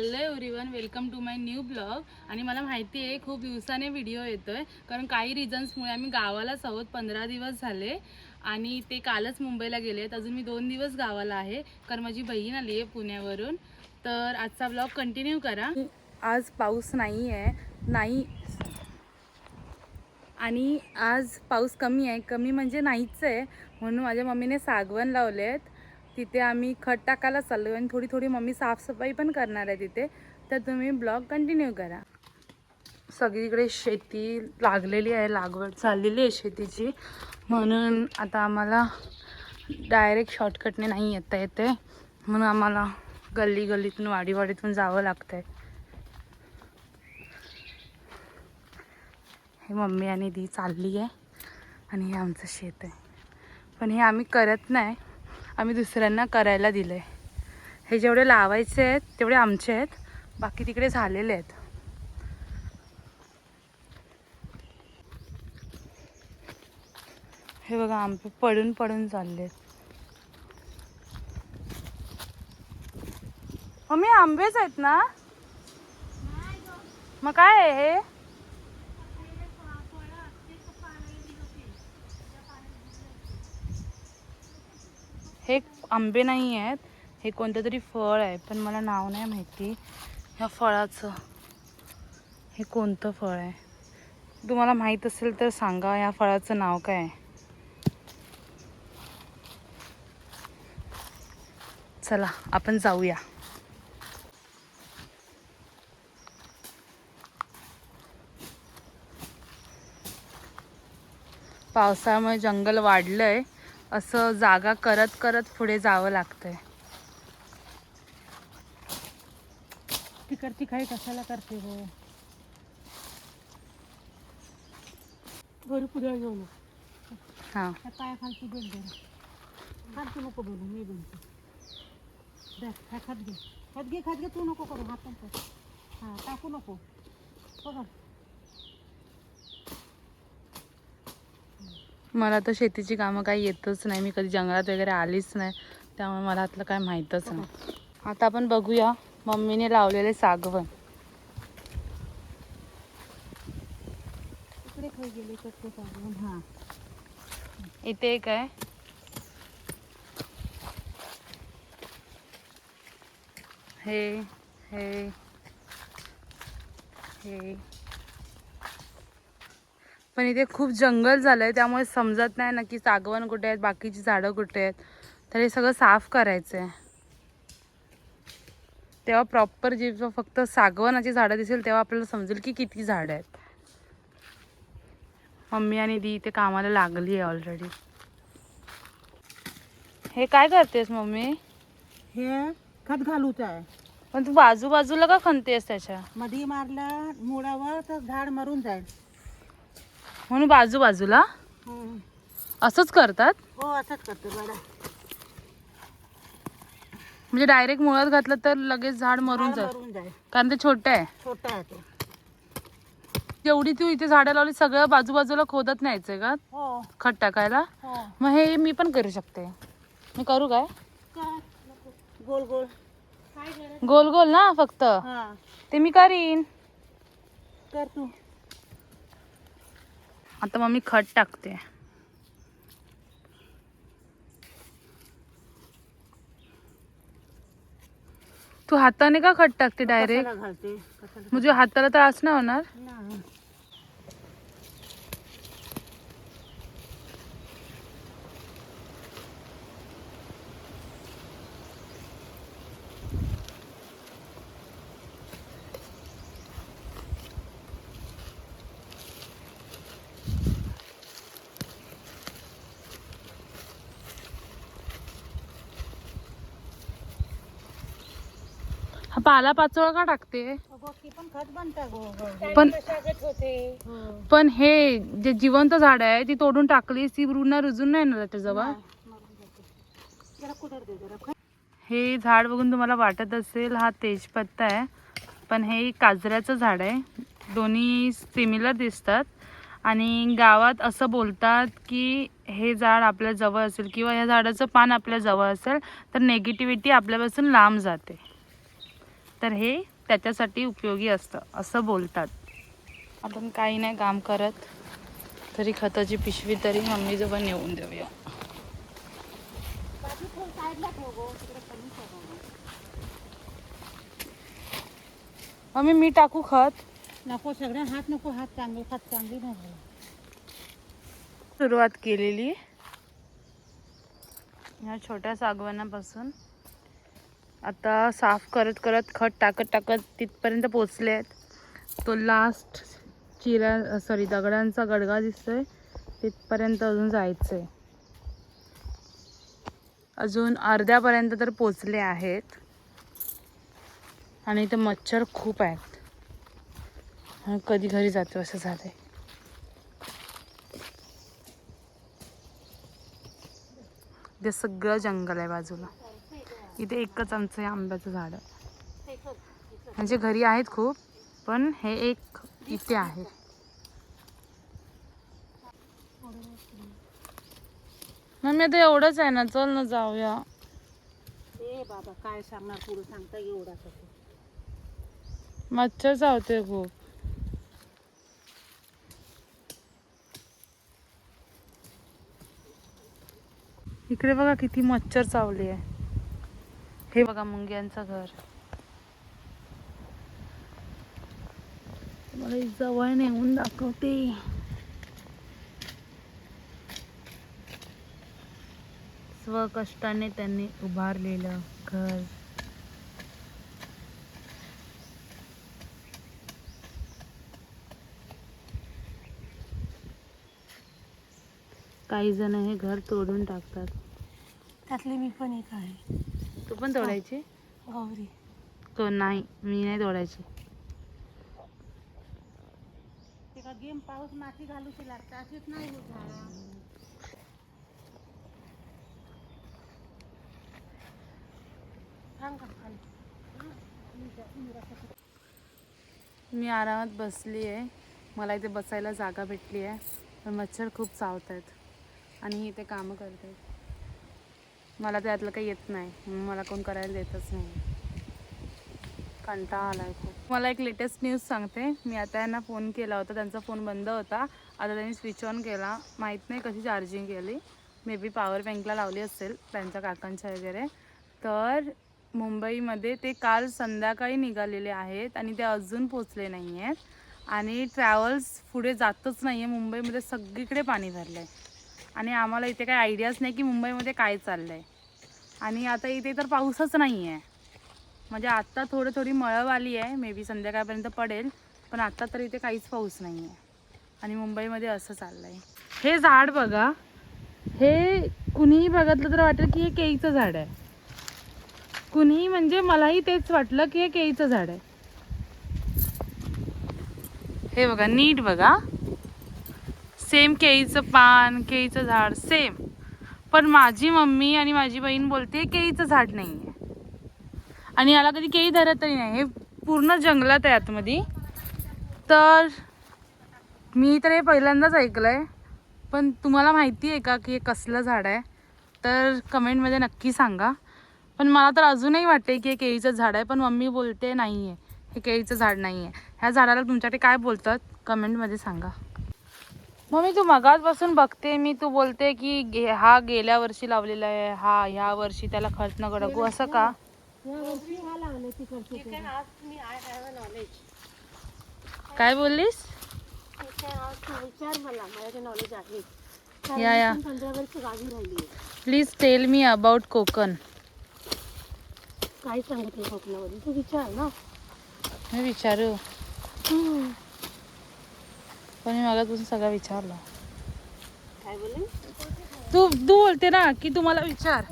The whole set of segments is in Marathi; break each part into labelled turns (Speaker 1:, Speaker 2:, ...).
Speaker 1: Hello everyone, welcome to my new blog. आणि मला माहिती आहे खूप दिवसाने व्हिडिओ येतोय, कारण काही रिझन्समुळे आम्ही गावालाच आहोत. 15 दिवस झाले आणि ते कालच मुंबईला गेलेत. अजून मी 2 दिवस गावाला आहे, कारण माझी बहीण आली आहे पुण्यावरून. तर आजचा ब्लॉग कंटिन्यू करा. आज पाऊस नाही आहे, आणि आज पाऊस कमी आहे, कमी म्हणजे नाहीच आहे. म्हणून माझ्या मम्मीने सागवण लावलेत. तिथे आम्ही खत टाकायला चाललो आणि थोडी थोडी मम्मी साफसफाई पण करणार आहे तिथे. तर तुम्ही ब्लॉग कंटिन्यू करा. सगळीकडे शेती लागलेली आहे, लागवड चाललेली आहे शेतीची. म्हणून आता आम्हाला डायरेक्ट शॉर्टकटने नाही येता येते, म्हणून आम्हाला गल्ली गल्लीतून वाडीतून जावं लागतं आहे. हे मम्मी आणि दी चालली आहे आणि हे आमचं शेत आहे. पण हे आम्ही करत नाही, आम्ही दुसऱ्यांना करायला दिलं आहे. हे जेवढे लावायचे आहेत तेवढे आमचे आहेत, बाकी तिकडे झालेले आहेत. हे बघा, आंबे पडून पडून चालले आहेत. मम्मी आंबेच आहेत ना? मग काय आहे हे? आंबे नाही आहेत, हे कोणतं तरी फळ आहे, पण मला नाव नाही माहिती ह्या फळाचं. हे कोणतं फळ आहे? तुम्हाला माहीत असेल तर सांगा, ह्या फळाचं नाव काय आहे? चला आपण जाऊया. पावसामुळे जंगल वाढलंय, असं जागा करत करत पुढे जावं लागतंय.
Speaker 2: तिकडची काही कशाला करते हो? घरी पुढे घेऊ नको.
Speaker 1: हां,
Speaker 2: पाया खालती बोल दे, खालती नको बोलू, मी बोलते. खात घे तू नको करू हातात. हां, टाकू नको बघा.
Speaker 1: मला तर शेतीची कामं काही येतच नाही, मी कधी जंगलात वगैरे आलीच नाही, त्यामुळे मला आतलं काय माहीतच नाही. आता आपण बघूया मम्मीने लावलेले सागवन.
Speaker 2: इकडे खाई गेले कच्चे सागवन. हां,
Speaker 1: इथे एक आहे. हे हे हे पण इथे खूप जंगल झालंय, त्यामुळे समजत नाही नक्की सागवन कुठे आहेत, बाकीची झाडं कुठे आहेत. तर हे सगळं साफ करायचं आहे. तेव्हा प्रॉपर जेव्हा फक्त सागवनाची झाडं दिसेल तेव्हा आपल्याला समजेल की किती झाडं आहेत. मम्मी आणि दी इथे कामाला लागली आहे ऑलरेडी. हे काय करतेस मम्मी?
Speaker 2: हे खत घालूच आहे.
Speaker 1: पण तू बाजूबाजूला का खणतेस त्याच्या?
Speaker 2: मधी मारला मुळावर तर झाड मरून जाईल
Speaker 1: म्हणून बाजूबाजूला असंच करतात?
Speaker 2: हो, असंच करते बडा.
Speaker 1: म्हणजे डायरेक्ट मुळात घातलं तर लगेच झाड मरून
Speaker 2: जाईल,
Speaker 1: कारण ते छोटे आहे.
Speaker 2: छोटा आहे ते.
Speaker 1: जेवढी तू इथे झाडं लावली सगळं बाजूबाजूला खोदत न्यायचंय का
Speaker 2: हो
Speaker 1: खत टाकायला?
Speaker 2: हो.
Speaker 1: मग हे मी पण करू शकते. मी करू काय?
Speaker 2: गोल गोल
Speaker 1: गोल गोल ना फक्त?
Speaker 2: हां,
Speaker 1: ते मी करीन.
Speaker 2: कर तू.
Speaker 1: आता मग मी खत टाकते. तू हाताने का खत टाकते डायरेक्ट?
Speaker 2: कशाला घालते? कशाला?
Speaker 1: म्हणजे हाताला त्रास नाही होणार?
Speaker 2: नाही.
Speaker 1: हा पाला पाचोळा का टाकते?
Speaker 2: पण खत बनतं
Speaker 1: पण
Speaker 2: होते.
Speaker 1: पण हे जे जिवंत झाड आहे ती तोडून टाकली, ती रुजून नाही ना त्याच्याजवळ? हे झाड बघून तुम्हाला वाटत असेल हा तेजपत्ता आहे, पण हे काजऱ्याचं झाड आहे. दोन्ही सिमिलर दिसतात आणि गावात असं बोलतात की हे झाड आपल्या जवळ असेल किंवा या झाडाचं पान आपल्या जवळ असेल तर नेगेटिव्हिटी आपल्यापासून लांब जाते. तर हे त्याच्यासाठी उपयोगी असतं असं बोलतात. आपण काही नाही काम करत तरी खताची पिशवी तरी मम्मीजवळ नेऊन देऊया.
Speaker 2: बाकी थोडं साईडला ठेव गो, तिकडे कमी ठेव.
Speaker 1: मम्मी मी टाकू खत?
Speaker 2: नको, सगळ्या हात नको, हात चांगले, खत चांगली नाही.
Speaker 1: सुरुवात केलेली ह्या छोट्या सागवानापासून. आता साफ करत करत खत टाकत टाकत तिथपर्यंत पोचले आहेत. तो लास्ट दगडांचा गडगा दिसतोय तिथपर्यंत अजून जायचंय. अजून अर्ध्यापर्यंत तर पोचले आहेत. आणि इथे मच्छर खूप आहेत. कधी घरी जातो असं झालंय. इथे सगळं जंगल आहे बाजूला. इथे एकच आमचं हे आंब्याचं झाड आहे. म्हणजे घरी आहेत खूप, पण हे एक इथे आहे. मम्मी आता एवढंच आहे ना, चल ना जाऊया.
Speaker 2: ए बाबा काय सांगणार, पुढे सांगता एवढा.
Speaker 1: मच्छर चावते खूप. इकडे बघा किती मच्छर चावली आहे. हे बघा मुंग्यांचं घर. मला जवळ नेऊन दाखवते. स्वकष्टाने त्यांनी उभारलेलं घर. काही जण हे घर तोडून टाकतात.
Speaker 2: त्यातली मी पण एक आहे.
Speaker 1: तू पण तोडायची?
Speaker 2: गौरी
Speaker 1: तो नाही, मी नाही तोडायची.
Speaker 2: ते का गेम पाऊस माती घालूची लागतं, अशीच नाही होत झाडा.
Speaker 1: मी आरामात बसली आहे. मला इथे बसायला जागा भेटली आहे, पण मच्छर खूप चावत आहेत आणि इथे कामं करते. मला त्यातलं काही येत नाही, मला कोण करायला देतच नाही. कंटाळा आलाय खूप. मला एक लेटेस्ट न्यूज सांगते. मी आता यांना फोन केला होता, त्यांचा फोन बंद होता. आता त्यांनी स्विच ऑन केला. माहीत नाही कशी चार्जिंग केली, मे बी पॉवर बँकला लावली असेल त्यांच्या काकांच्या वगैरे. तर मुंबईमध्ये ते काल संध्याकाळी निघालेले आहेत आणि ते अजून पोचले नाही आहेत. आणि ट्रॅव्हल्स पुढे जातच नाही आहे. मुंबईमध्ये सगळीकडे पाणी भरलं आहे आणि आम्हाला इथे काही आयडियाच नाही की मुंबईमध्ये काय चाललं आहे. आणि आता इथे तर पाऊसच नाही आहे. म्हणजे आत्ता थोडी मळव आली आहे, मे बी संध्याकाळपर्यंत पडेल, पण आत्ता तर इथे काहीच पाऊस नाही आहे. आणि मुंबईमध्ये असं चाललं आहे. हे झाड बघा, हे कुणीही बघितलं तर वाटेल की हे केळीचं झाड आहे. कुणीही म्हणजे मलाही तेच वाटलं की हे केळीचं झाड आहे. हे बघा, नीट बघा, सेम केळीचं पान, केळीचं झाड सेम. पण माझी मम्मी आणि माझी बहीण बोलते केळीचं झाड नाही आहे आणि याला कधी केळी धरतही नाही. हे पूर्ण जंगलात आहे आतमध्ये. तर मी तर हे पहिल्यांदाच ऐकलं आहे. पण तुम्हाला माहिती आहे का की हे कसलं झाड आहे? तर कमेंटमध्ये नक्की सांगा. पण मला तर अजूनही वाटते की हे केळीचं झाड आहे, पण मम्मी बोलते नाही आहे, हे केळीचं झाड नाही आहे. ह्या झाडाला तुमच्याकडे काय बोलतात कमेंटमध्ये सांगा. मम्मी तू मगाचपासून बघते मी, तू बोलते की हा गेल्या वर्षी लावलेला आहे, हा ह्या वर्षी त्याला खत न गडकू, असं का? काय बोललीस?
Speaker 2: विचार मला, माझ्या नॉलेज आहे.
Speaker 1: या
Speaker 2: 15 वर्ष गावी राहिली.
Speaker 1: Please tell me about Konkan.
Speaker 2: काय सांगितलं कोकणामध्ये तू विचार ना.
Speaker 1: मी विचारू, पण मी मगाचपासून सगळं विचारलं.
Speaker 2: काय बोलले?
Speaker 1: तू बोलते ना की तुम्हाला विचार,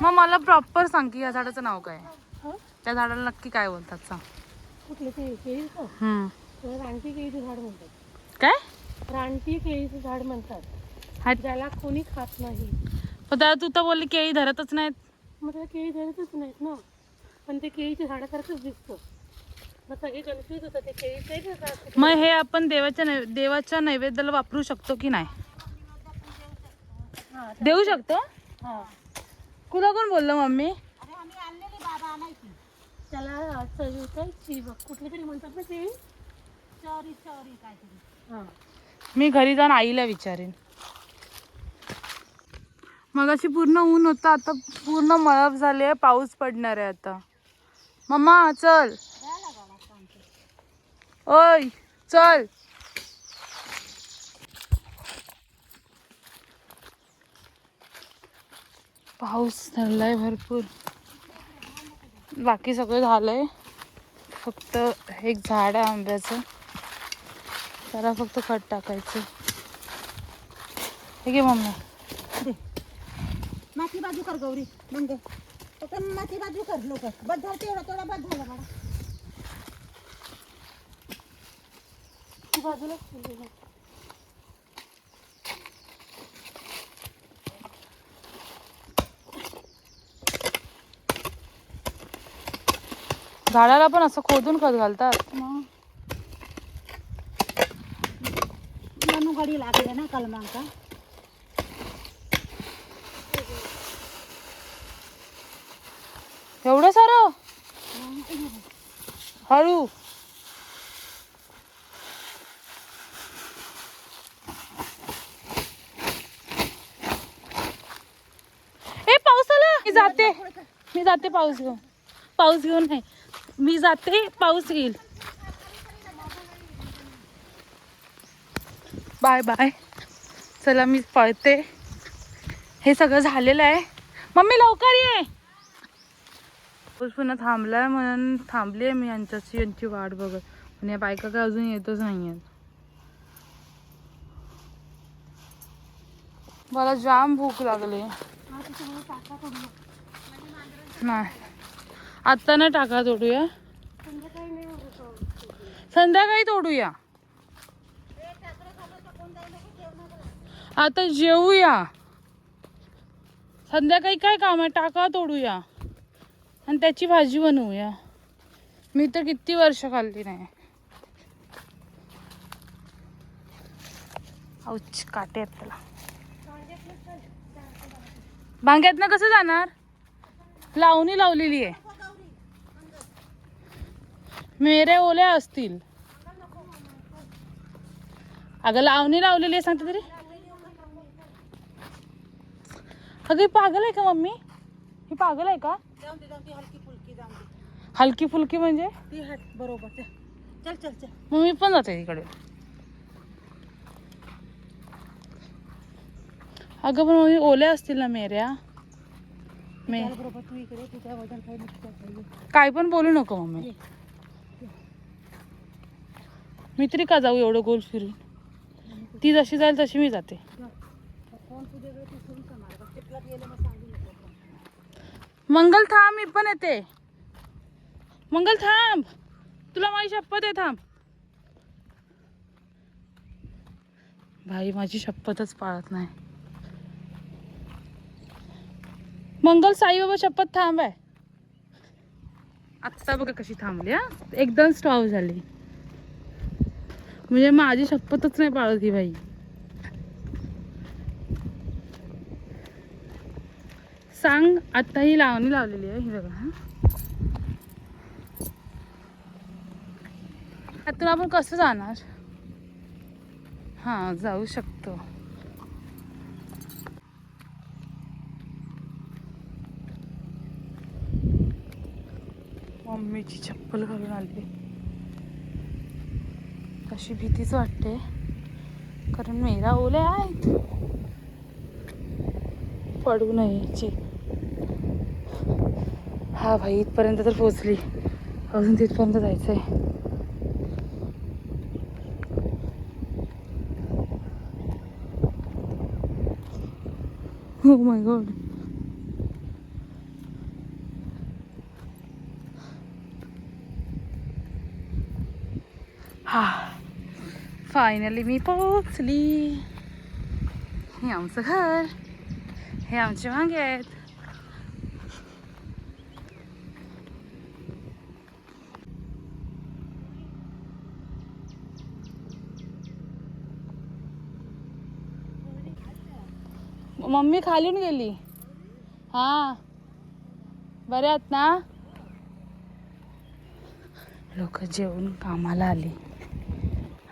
Speaker 1: मग मला प्रॉपर सांग की या झाडाचं नाव काय? त्या झाडाला नक्की काय बोलतात सांग.
Speaker 2: कुठलं ते केळीचं? रानटी केळीचं झाड म्हणतात.
Speaker 1: काय?
Speaker 2: रानटी केळीचं झाड म्हणतात, ज्याला कोणी खात नाही.
Speaker 1: पण त्याला तू तर बोलली केळी धरतच नाहीत.
Speaker 2: मग त्याला केळी धरतच नाहीत ना, पण ते केळीच्या झाडासारखंच दिसतं. मग सगळे कन्फ्यूज होतात ते केळीचं आहे का.
Speaker 1: मग हे आपण देवाच्या नैवेद्याला वापरू शकतो की नाही? देऊ शकतो. तुला कोण बोललं मम्मी?
Speaker 2: अरे आम्ही आणलेली, बाबा आणायची. त्याला कुठली तरी म्हणतात ना ते चरी चरी काहीतरी. हां
Speaker 1: मी घरी जाऊन आईला विचारेन. मगाशी पूर्ण ऊन होतं, आता पूर्ण मळब झाले, पाऊस पडणार आहे आता. मम्मा चल, ओय चल. पाऊस झालाय भरपूर. बाकी सगळं झालंय, फक्त एक झाड आहे आंब्याचं, त्याला फक्त खत टाकायचं. हे घे मम्मी.
Speaker 3: माती बाजू कर गौरी, मग फक्त माती बाजू कर लवकर. बस झालं तेवढा तेवढा बस झाला मला.
Speaker 2: ती बाजूला
Speaker 1: झाडाला पण असं खोदून खत घालतात.
Speaker 3: मनू गाडी लागले ना कलमांका.
Speaker 1: एवढं सारं हळू. ए पाऊस आला, मी जाते पाऊस घेऊन नाही, मी जाते, पाऊस येईल. Bye bye. चला मी पळते. हे सगळं झालेलं आहे. मम्मी लवकर ये. पाऊस पुन्हा थांबलाय म्हणून थांबली आहे मी यांची वाट बघत. आणि या बायका काय अजून येतच नाही आहेत. मला जाम भूक लागली. नाही आत्ता नाही टाका तोडूया, संध्याकाळी तोडूया. आता जेवूया, संध्याकाळी काय काम आहे, टाका तोडूया आणि त्याची भाजी बनवूया. मी तर किती वर्ष खाल्ली नाही. औच काटे आहेत त्याला. भांग्यातनं कसं जाणार, लावणी लावलेली आहे. मेरे ओल्या असतील. अगं लावणी लावलेली आहे सांगते तरी. अगं ही पागल आहे का मम्मी, ही पागल आहे का.
Speaker 3: हलकी फुलकी जाऊन दे.
Speaker 1: हलकी फुलकी म्हणजे
Speaker 3: ती हट बरोबर. चल चल चल.
Speaker 1: मग मी पण जाते तिकडे. अगं पण मम्मी ओल्या असतील ना मेऱ्या.
Speaker 3: बरोबर तू इकडे तुझ्या वजन काही नसतं.
Speaker 1: काय पण बोलू नको मम्मी. मी तरी का जाऊ एवढं गोल फिरून. ती जशी जाईल तशी मी जाते. मंगल थांब, मी पण येते. मंगल थांब, तुला माझी शपथ आहे, थांब. भाई माझी शपथच पाळत नाही. मंगल साईबाबा शपथ थांब आहे. आत्ता बघा कशी थांबली. हा एकदम स्टॉप झाली. म्हणजे माझी शपथच नाही पाळत ही बाई. सांग, आता ही लावणी लावलेली आहे ही बघा. आतून आपण कसं जाणार. हा जाऊ शकतो. मम्मीची चप्पल घालून आली. कशी भीतीच वाटते कारण मेरा ओले आहेत, पडू नयेची. हा भाई इथपर्यंत तर पोहोचली, अजून तिथपर्यंत जायचंय. हो माय गॉड. हा फायनली मी पोहोचली. हे आमचं घर, हे आमचे वांगे आहेत. मम्मी खालून गेली. हा बरे आहात ना. लोक जेवून कामाला आली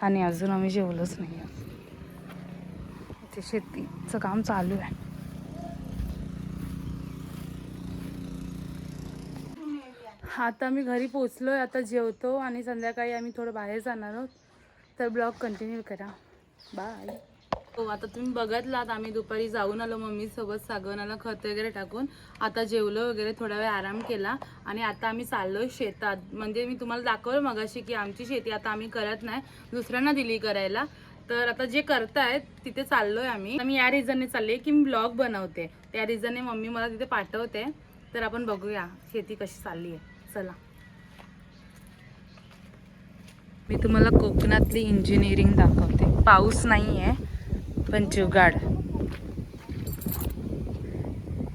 Speaker 1: आणि अजून आम्ही जेवलोच नाही. ते शेतीचं काम चालू आहे. आता आम्ही घरी पोचलोय. आता जेवतो आणि संध्याकाळी आम्ही थोडं बाहेर जाणार आहोत. तर ब्लॉग कंटिन्यू करा. बाय. हो, आता तुम्ही बघितलात आम्ही दुपारी जाऊन आलो मम्मीसोबत सागवनाला खत वगैरे टाकून. आता जेवलो वगैरे, थोडा वेळ आराम केला आणि आता आम्ही चाललोय शेतात. म्हणजे मी तुम्हाला दाखवलं मगाशी की आमची शेती आता आम्ही करत नाही, दुसऱ्यांना दिली करायला. तर आता जे करतायत तिथे चाललोय आम्ही. मी या रिझनने चालले की मी ब्लॉग बनवते, त्या रिझनने मम्मी मला तिथे पाठवते. तर आपण बघूया शेती कशी चालली आहे. चला. मी तुम्हाला कोकणातली इंजिनिअरिंग दाखवते. पाऊस नाही आहे पण जुगाड.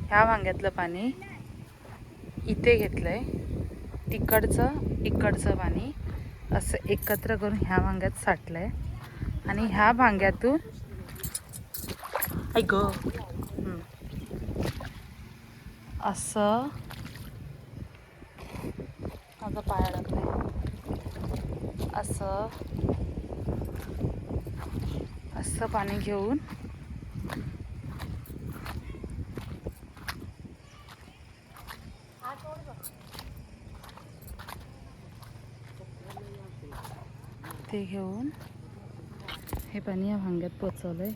Speaker 1: ह्या वांग्यातलं पाणी इथे घेतलंय, इकडचं पाणी असं एकत्र करून ह्या वांग्यात साठलंय आणि ह्या वांग्यातून ऐक असं माझा पाय अडकलाय. असं पाणी घेऊन ते घेऊन हे पाणी या भांग्यात पोचवलंय.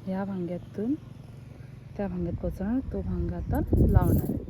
Speaker 1: ह्या भांग्यातून त्या भांग्यात पोचवणार. तो भांगा आता लावणार आहे.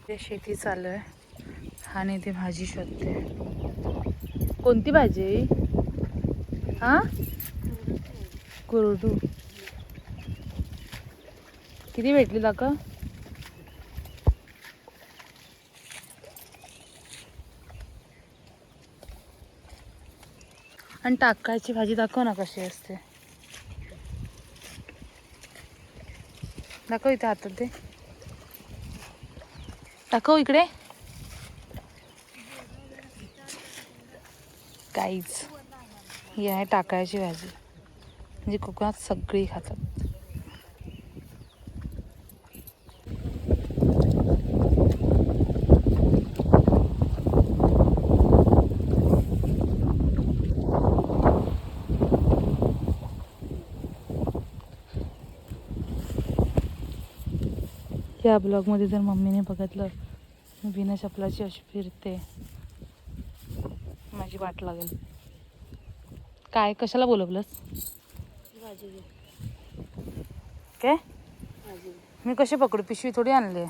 Speaker 1: ते शेती चालू आहे आणि ते भाजी शोधते. कोणती भाजी? हा, कुरडू. किती भेटली दाखव. आणि टाकायची भाजी दाखव ना कशी असते. दाखव इथे हातात दे. दाखव इकडे. काहीच. ही आहे टाकायची भाजी. म्हणजे कोकणात सगळी खातात. या ब्लॉगमध्ये जर मम्मीने बघितलं मी बिना चपलाची अशी फिरते, माझी वाट लागेल. काय कशाला बोलवलंस? काय मी कशी पकडू? पिशवी थोडी आणली आहे.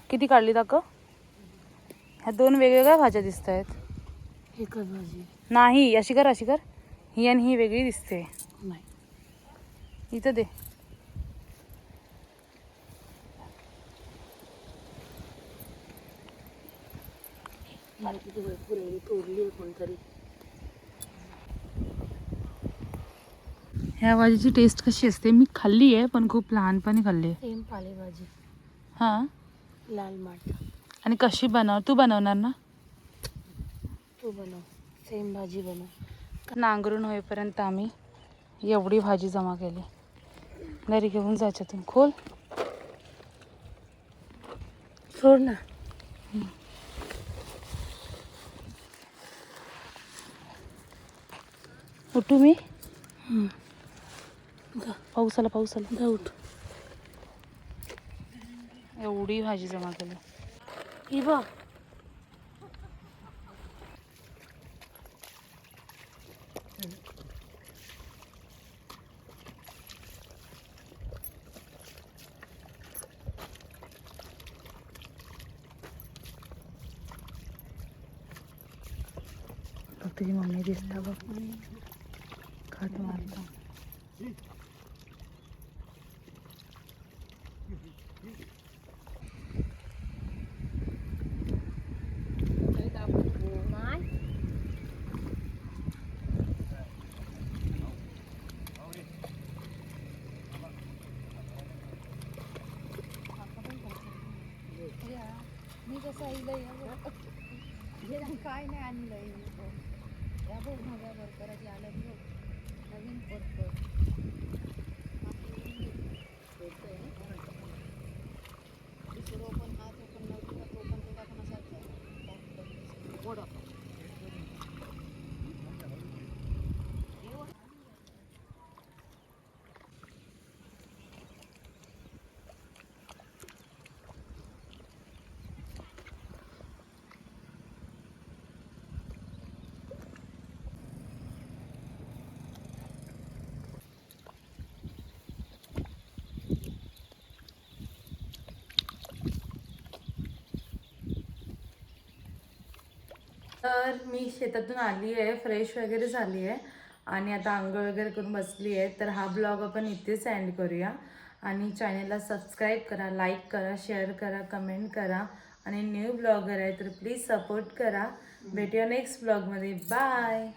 Speaker 1: किती काढली दाखव. ह्या दोन वेगवेगळ्या भाज्या दिसत आहेत.
Speaker 2: एकच भाजी
Speaker 1: नाही, अशी कर अशी कर. ही आणि ही वेगळी दिसते.
Speaker 2: नाही.
Speaker 1: इथं दे.
Speaker 2: कोणतरी.
Speaker 1: ह्या भाजीची टेस्ट कशी असते? मी खाल्ली आहे पण खूप लहानपणी खाल्ली आहे.
Speaker 2: सेम पालेभाजी.
Speaker 1: हां.
Speaker 2: लाल माठ.
Speaker 1: आणि कशी तू बनवणार ना?
Speaker 2: तू बनव. सेम भाजी बनव.
Speaker 1: नांगरून होईपर्यंत आम्ही एवढी भाजी जमा केली. घरी घेऊन जायचं. तुम्ही खोल
Speaker 2: सोड ना.
Speaker 1: उठू मी?
Speaker 2: जा
Speaker 1: पाऊस आला.
Speaker 2: जा उठ.
Speaker 1: एवढी भाजी जमा केली.
Speaker 2: ही बघ
Speaker 1: तुझी मम्मी दिसता बघ खत मारता.
Speaker 3: मी कसं आईलंय काय नाही आणलंय या बघ नव्या बरकराची आलं बघ नवीन परकर दुसरं पण हा तो पण नवीन तो पण तुला पण असाच गोड
Speaker 1: तर मी शेतातून आली आहे, फ्रेश वगैरे झाली आहे आणि आता आंघोळ वगैरे करून बसली आहे. तर हा ब्लॉग आपण इथेच एंड करूया आणि चॅनलला सबस्क्राईब करा, लाईक करा, शेअर करा, कमेंट करा आणि न्यू ब्लॉगर आहे तर प्लीज सपोर्ट करा. भेटूया नेक्स्ट ब्लॉगमध्ये. बाय.